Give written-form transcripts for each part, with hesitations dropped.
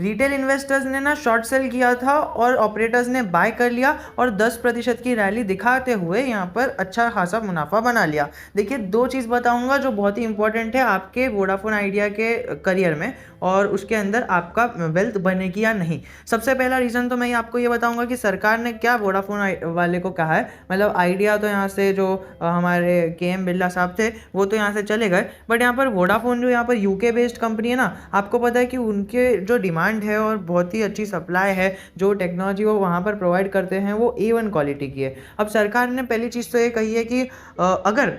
Retail investors ने ना short cell किया था और ऑपरेटर्स ने बाय कर लिया और 10% की रैली दिखाते हुए यहाँ पर अच्छा खासा मुनाफा बना लिया। देखिए, दो चीज़ बताऊंगा जो बहुत ही इंपॉर्टेंट है आपके वोडाफोन आइडिया के करियर में और उसके अंदर आपका वेल्थ बनेगी या नहीं। सबसे पहला रीज़न तो मैं आपको ये बताऊंगा कि सरकार ने क्या वोडाफोन वाले को कहा है। मतलब आइडिया तो यहाँ से जो हमारे KM बिरला साहब थे वो तो यहाँ से चले गए, बट यहाँ पर वोडाफोन जो यहाँ पर UK बेस्ड कंपनी है ना, आपको पता है कि उनके जो डिमांड है और बहुत ही अच्छी सप्लाई है, जो टेक्नोलॉजी वो वहाँ पर प्रोवाइड करते हैं वो A1 क्वालिटी की है। अब सरकार ने पहली चीज़ तो ये कही है कि अगर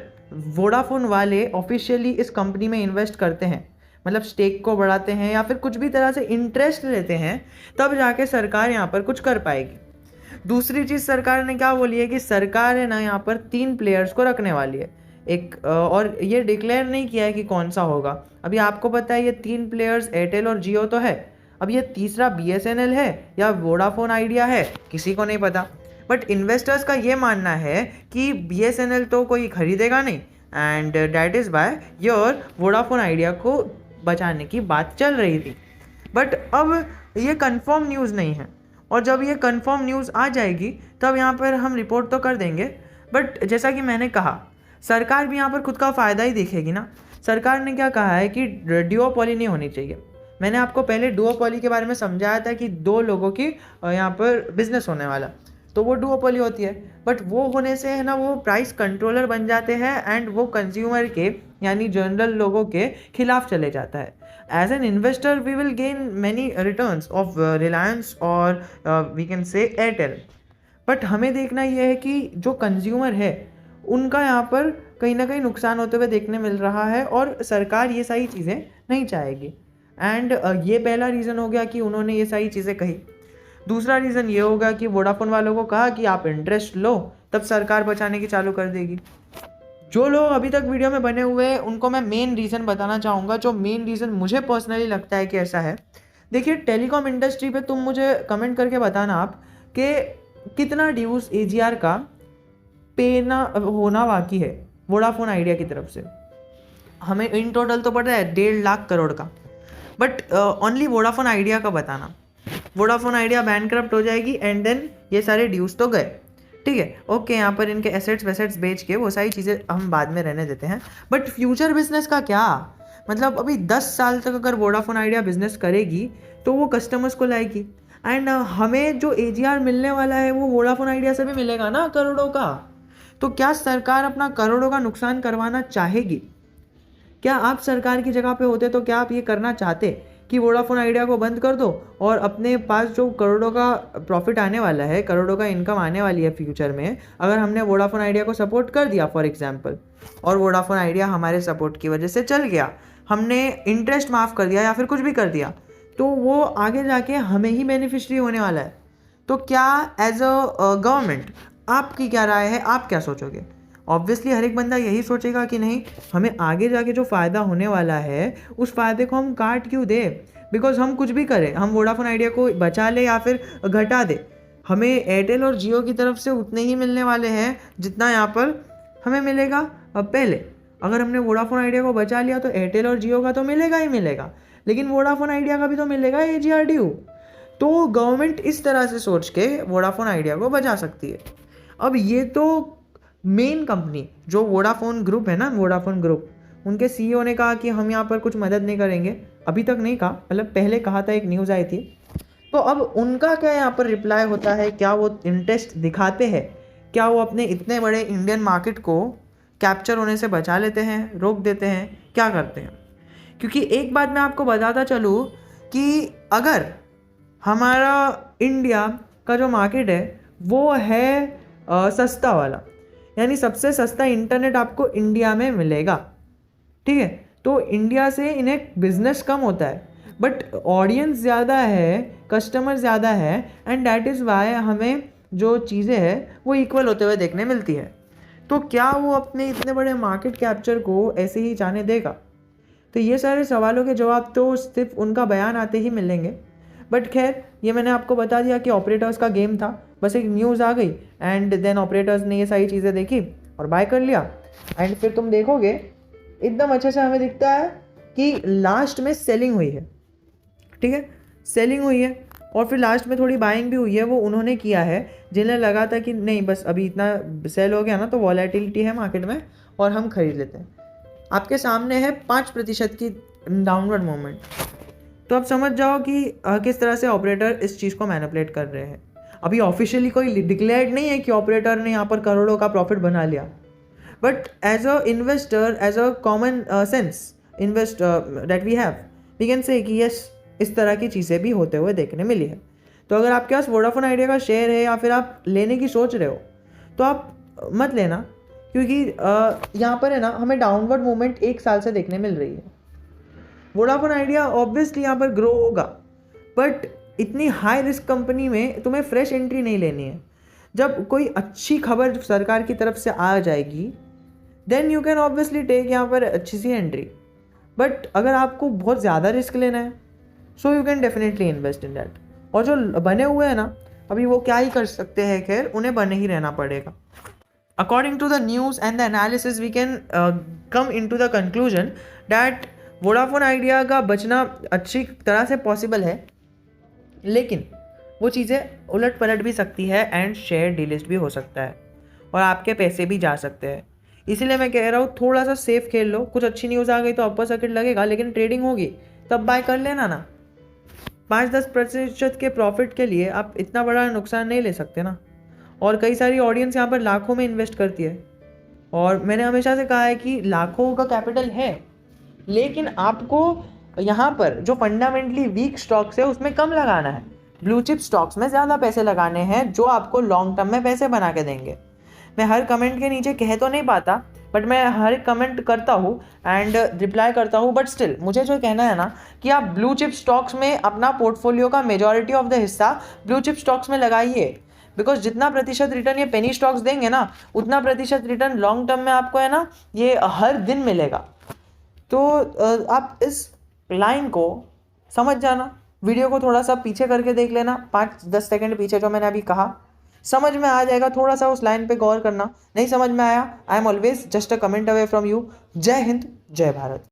वोडाफोन वाले ऑफिशियली इस कंपनी में इन्वेस्ट करते हैं, मतलब स्टेक को बढ़ाते हैं या फिर कुछ भी तरह से इंटरेस्ट लेते हैं, तब जाके सरकार यहाँ पर कुछ कर पाएगी। दूसरी चीज़ सरकार ने क्या बोली है कि सरकार है ना यहाँ पर 3 प्लेयर्स को रखने वाली है एक, और ये डिक्लेयर नहीं किया है कि कौन सा होगा। अभी आपको पता है ये 3 प्लेयर्स एयरटेल और जियो तो है, अब ये तीसरा BSNL है या वोडाफोन आइडिया है, किसी को नहीं पता। बट इन्वेस्टर्स का ये मानना है कि BSNL तो कोई खरीदेगा नहीं and that is by your Vodafone idea को बचाने की बात चल रही थी। बट अब ये कंफर्म न्यूज़ नहीं है और जब ये कंफर्म न्यूज़ आ जाएगी तब यहाँ पर हम रिपोर्ट तो कर देंगे। बट जैसा कि मैंने कहा, सरकार भी यहाँ पर खुद का फ़ायदा ही देखेगी ना। सरकार ने क्या कहा है कि डुओपोली नहीं होनी चाहिए। मैंने आपको पहले डुओपोली के बारे में समझाया था कि 2 लोगों की यहाँ पर बिजनेस होने वाला, तो वो डुओपोली होती है। बट वो होने से है ना वो प्राइस कंट्रोलर बन जाते हैं एंड वो कंज्यूमर के यानी जनरल लोगों के खिलाफ चले जाता है। As an investor we will gain many returns of Reliance और we can say Airtel. But हमें देखना यह है कि जो कंज्यूमर है उनका यहाँ पर कहीं ना कहीं नुकसान होते हुए देखने मिल रहा है और सरकार ये सारी चीज़ें नहीं चाहेगी। एंड ये पहला रीज़न हो गया कि उन्होंने ये सारी चीज़ें कही। दूसरा रीज़न ये होगा कि वोडाफोन वालों को कहा कि आप इंटरेस्ट लो, तब सरकार बचाने की चालू कर देगी। जो लोग अभी तक वीडियो में बने हुए हैं उनको मैं मेन रीज़न बताना चाहूँगा, जो मेन रीज़न मुझे पर्सनली लगता है कि ऐसा है। देखिए, टेलीकॉम इंडस्ट्री पे तुम मुझे कमेंट करके बताना आप कि कितना ड्यूज AGR का पे होना बाकी है वोडाफोन आइडिया की तरफ से। हमें इन टोटल तो पता है 1.5 लाख करोड़ का, बट ओनली वोडाफोन आइडिया का बताना। वोडाफोन आइडिया बैंकक्रप्ट हो जाएगी एंड देन ये सारे ड्यूज तो गए, ठीक है, ओके। यहाँ पर इनके एसेट्स बेच के वो सारी चीज़ें हम बाद में रहने देते हैं। बट फ्यूचर बिजनेस का क्या, मतलब अभी 10 साल तक अगर वोडाफोन आइडिया बिजनेस करेगी तो वो कस्टमर्स को लाएगी एंड हमें जो AGR मिलने वाला है वो वोडाफोन आइडिया से भी मिलेगा ना, करोड़ों का। तो क्या सरकार अपना करोड़ों का नुकसान करवाना चाहेगी? क्या आप सरकार की जगह पे होते तो क्या आप ये करना चाहते कि वोडाफोन आइडिया को बंद कर दो और अपने पास जो करोड़ों का प्रॉफिट आने वाला है, करोड़ों का इनकम आने वाली है फ्यूचर में, अगर हमने वोडाफोन आइडिया को सपोर्ट कर दिया फॉर एग्जांपल, और वोडाफोन आइडिया हमारे सपोर्ट की वजह से चल गया, हमने इंटरेस्ट माफ़ कर दिया या फिर कुछ भी कर दिया, तो वो आगे जाके हमें ही बेनिफिशरी होने वाला है। तो क्या एज अ गवर्नमेंट आपकी क्या राय है, आप क्या सोचोगे? ऑब्वियसली हर एक बंदा यही सोचेगा कि नहीं, हमें आगे जाके जो फ़ायदा होने वाला है उस फ़ायदे को हम काट क्यों दें। बिकॉज हम कुछ भी करें, हम वोडाफोन आइडिया को बचा ले या फिर घटा दे, हमें एयरटेल और जियो की तरफ से उतने ही मिलने वाले हैं जितना यहाँ पर हमें मिलेगा। अब पहले अगर हमने वोडाफोन आइडिया को बचा लिया तो एयरटेल और जियो का तो मिलेगा ही मिलेगा, लेकिन वोडाफोन आइडिया का भी तो मिलेगा AGR ड्यू। तो गवर्नमेंट इस तरह से सोच के वोडाफोन आइडिया को बचा सकती है। अब ये तो मेन कंपनी जो वोडाफोन ग्रुप है ना, वोडाफोन ग्रुप, उनके CEO ने कहा कि हम यहाँ पर कुछ मदद नहीं करेंगे। अभी तक नहीं कहा, मतलब पहले कहा था, एक न्यूज़ आई थी। तो अब उनका क्या यहाँ पर रिप्लाई होता है? क्या वो इंटरेस्ट दिखाते हैं? क्या वो अपने इतने बड़े इंडियन मार्केट को कैप्चर होने से बचा लेते हैं, रोक देते हैं, क्या करते हैं? क्योंकि एक बात मैं आपको बताता चलूँ कि अगर हमारा इंडिया का जो मार्केट है वो है सस्ता वाला, यानी सबसे सस्ता इंटरनेट आपको इंडिया में मिलेगा, ठीक है, तो इंडिया से इन्हें बिजनेस कम होता है बट ऑडियंस ज़्यादा है, कस्टमर ज़्यादा है एंड दैट इज़ वाई हमें जो चीज़ें हैं वो इक्वल होते हुए देखने मिलती है। तो क्या वो अपने इतने बड़े मार्केट कैप्चर को ऐसे ही जाने देगा? तो ये सारे सवालों के जवाब तो सिर्फ उनका बयान आते ही मिलेंगे। बट खैर, ये मैंने आपको बता दिया कि ऑपरेटर्स का गेम था, बस एक न्यूज़ आ गई एंड देन ऑपरेटर्स ने ये सारी चीज़ें देखी और बाय कर लिया। एंड फिर तुम देखोगे एकदम अच्छे से हमें दिखता है कि लास्ट में सेलिंग हुई है, ठीक है, सेलिंग हुई है और फिर लास्ट में थोड़ी बाइंग भी हुई है, वो उन्होंने किया है जिन्हें लगा था कि नहीं बस अभी इतना सेल हो गया ना तो वॉलेटिलिटी है मार्केट में और हम खरीद लेते हैं। आपके सामने है 5% की डाउनवर्ड मूवमेंट। तो आप समझ जाओ कि किस तरह से ऑपरेटर इस चीज़ को मैनिपुलेट कर रहे हैं। अभी ऑफिशियली कोई डिक्लेयर्ड नहीं है कि ऑपरेटर ने यहाँ पर करोड़ों का प्रॉफिट बना लिया, but as a investor, as a common sense that we have, we can say कि यस, इस तरह की चीज़ें भी होते हुए देखने मिली है। तो अगर आपके पास वोडाफोन आइडिया का शेयर है या फिर आप लेने की सोच रहे हो तो आप मत लेना, क्योंकि यहाँ पर है ना हमें डाउनवर्ड मूवमेंट 1 साल से देखने मिल रही है। वोडाफोन आइडिया ऑब्वियसली यहाँ पर ग्रो होगा, बट इतनी हाई रिस्क कंपनी में तुम्हें फ्रेश एंट्री नहीं लेनी है। जब कोई अच्छी खबर सरकार की तरफ से आ जाएगी then you can obviously take यहाँ पर अच्छी सी एंट्री, बट अगर आपको बहुत ज़्यादा रिस्क लेना है so you can definitely invest in that. और जो बने हुए हैं ना अभी वो क्या ही कर सकते हैं, खैर उन्हें बने ही रहना पड़ेगा। According to the news and the analysis we can come in to the conclusion that Vodafone Idea का बचना अच्छी तरह से पॉसिबल है, लेकिन वो चीज़ें उलट पलट भी सकती है एंड शेयर डीलिस्ट भी हो सकता है और आपके पैसे भी जा सकते हैं। इसीलिए मैं कह रहा हूँ थोड़ा सा सेफ खेल लो। कुछ अच्छी न्यूज़ आ गई तो अपर सर्किट लगेगा, लेकिन ट्रेडिंग होगी तब बाय कर लेना ना। 5-10% के प्रॉफिट के लिए आप इतना बड़ा नुकसान नहीं ले सकते ना। और कई सारी ऑडियंस यहाँ पर लाखों में इन्वेस्ट करती है और मैंने हमेशा से कहा है कि लाखों का कैपिटल है, लेकिन आपको यहाँ पर जो फंडामेंटली वीक स्टॉक्स है उसमें कम लगाना है, ब्लू चिप स्टॉक्स में ज़्यादा पैसे लगाने हैं जो आपको लॉन्ग टर्म में पैसे बना के देंगे। मैं हर कमेंट के नीचे कह तो नहीं पाता, बट मैं हर कमेंट करता हूँ एंड रिप्लाई करता हूँ, बट स्टिल मुझे जो कहना है ना कि आप ब्लू चिप स्टॉक्स में अपना पोर्टफोलियो का मेजॉरिटी ऑफ द हिस्सा ब्लू चिप स्टॉक्स में लगाइए, बिकॉज जितना प्रतिशत रिटर्न ये पेनी स्टॉक्स देंगे ना उतना प्रतिशत रिटर्न लॉन्ग टर्म में आपको है ना ये हर दिन मिलेगा। तो आप इस लाइन को समझ जाना, वीडियो को थोड़ा सा पीछे करके देख लेना, 5-10 सेकंड पीछे जो मैंने अभी कहा, समझ में आ जाएगा। थोड़ा सा उस लाइन पे गौर करना, नहीं समझ में आया I am always just a comment away from you. जय हिंद, जय भारत।